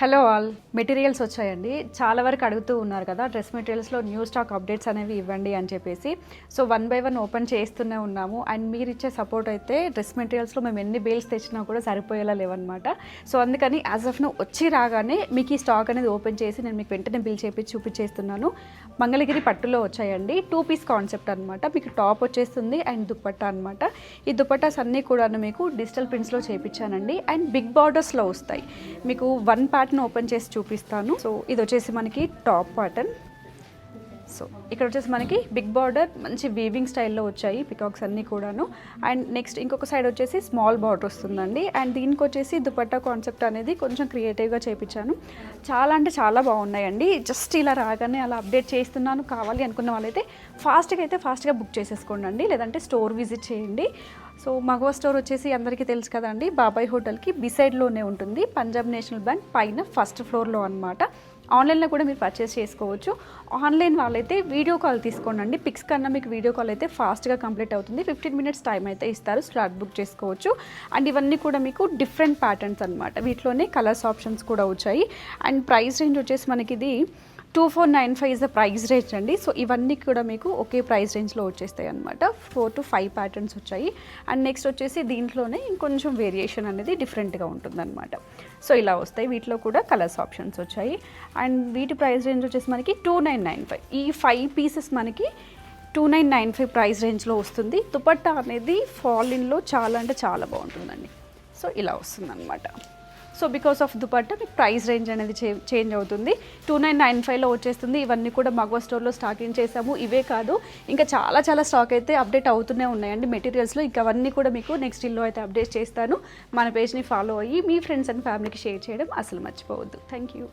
Hello all, materials వచ్చాయండి. చాలా వరకు అడుగుతూ ఉన్నారు కదా, డ్రెస్ మెటీరియల్స్లో న్యూ స్టాక్ అప్డేట్స్ అనేవి ఇవ్వండి అని చెప్పేసి. సో 1 బై 1 ఓపెన్ చేస్తూనే ఉన్నాము. అండ్ మీరు ఇచ్చే సపోర్ట్ అయితే డ్రెస్ మెటీరియల్స్లో మేము ఎన్ని బేల్స్ తెచ్చినా కూడా సరిపోయేలా లేవన్నమాట. సో అందుకని యాజ్ ఆఫ్ నో వచ్చి రాగానే మీకు ఈ స్టాక్ అనేది ఓపెన్ చేసి నేను మీకు వెంటనే బిల్ చేపించి చూపించేస్తున్నాను. మంగళగిరి పట్టులో వచ్చాయండి. 2 పీస్ కాన్సెప్ట్ అనమాట. మీకు టాప్ వచ్చేస్తుంది అండ్ దుపట్టా అనమాట. ఈ దుపట్టాస్ అన్నీ కూడా మీకు డిజిటల్ ప్రింట్స్లో చేయించానండి. అండ్ బిగ్ బార్డర్స్లో వస్తాయి. మీకు 1 ప్యాటర్న్ ఓపెన్ చేసి చూపిస్తాను. సో ఇది వచ్చేసి మనకి టాప్ ప్యాటర్న్. సో ఇక్కడ వచ్చేసి మనకి బిగ్ బార్డర్ మంచి వీవింగ్ స్టైల్లో వచ్చాయి పికాక్స్ అన్నీ కూడాను. అండ్ నెక్స్ట్ ఇంకొక సైడ్ వచ్చేసి స్మాల్ బార్డర్ వస్తుందండి. అండ్ దీనికి వచ్చేసి దుపట్టా కాన్సెప్ట్ అనేది కొంచెం క్రియేటివ్గా చేయించాను. చాలా అంటే చాలా బాగున్నాయండి. జస్ట్ ఇలా రాగానే అలా అప్డేట్ చేస్తున్నాను. కావాలి అనుకున్న వాళ్ళైతే ఫాస్ట్గా బుక్ చేసేసుకోండి, లేదంటే స్టోర్ విజిట్ చేయండి. సో మగవా స్టోర్ వచ్చేసి అందరికీ తెలుసు కదండి, బాబాయ్ హోటల్కి బిసైడ్లోనే ఉంటుంది. పంజాబ్ నేషనల్ బ్యాంక్ పైన ఫస్ట్ ఫ్లోర్లో అనమాట. ఆన్లైన్లో కూడా మీరు పర్చేస్ చేసుకోవచ్చు. ఆన్లైన్ వాళ్ళైతే వీడియో కాల్ తీసుకోండి. పిక్స్ కన్నా మీకు వీడియో కాల్ అయితే ఫాస్ట్గా కంప్లీట్ అవుతుంది. 15 మినిట్స్ టైం అయితే ఇస్తారు. స్లాట్ బుక్ చేసుకోవచ్చు. అండ్ ఇవన్నీ కూడా మీకు డిఫరెంట్ ప్యాటర్న్స్ అనమాట. వీటిలోనే కలర్స్ ఆప్షన్స్ కూడా వచ్చాయి. అండ్ ప్రైస్ రేంజ్ వచ్చేసి మనకి ఇది 2495 ఇస్ ద ప్రైస్ రేంజ్ అండి. సో ఇవన్నీ కూడా మీకు ఒకే ప్రైస్ రేంజ్లో వచ్చేస్తాయి అనమాట. 4 to 5 ప్యాటర్న్స్ వచ్చాయి. అండ్ నెక్స్ట్ వచ్చేసి దీంట్లోనే ఇంకొంచెం వేరియేషన్ అనేది డిఫరెంట్గా ఉంటుందన్నమాట. సో ఇలా వస్తాయి. వీటిలో కూడా కలర్స్ ఆప్షన్స్ వచ్చాయి. అండ్ వీటి ప్రైస్ రేంజ్ వచ్చేసి మనకి 2995. ఈ 5 పీసెస్ మనకి 2995 ప్రైస్ రేంజ్లో వస్తుంది. దుపట్టా అనేది ఫాలిన్లో చాలా అంటే చాలా బాగుంటుందండి. సో ఇలా వస్తుంది అనమాట. సో బికాస్ ఆఫ్ దుపట్టా మీకు ప్రైస్ రేంజ్ అనేది చేంజ్ అవుతుంది. 2995లో వచ్చేస్తుంది. ఇవన్నీ కూడా మగవా స్టోర్లో స్టాకింగ్ చేసాము. ఇవే కాదు, ఇంకా చాలా స్టాక్ అయితే అప్డేట్ అవుతూనే ఉన్నాయండి మెటీరియల్స్లో. ఇంకా అవన్నీ కూడా మీకు నెక్స్ట్ ఇల్లో అయితే అప్డేట్ చేస్తాను. మన పేజ్ని ఫాలో అయ్యి మీ ఫ్రెండ్స్ అండ్ ఫ్యామిలీకి షేర్ చేయడం అసలు మర్చిపోవద్దు. Thank you.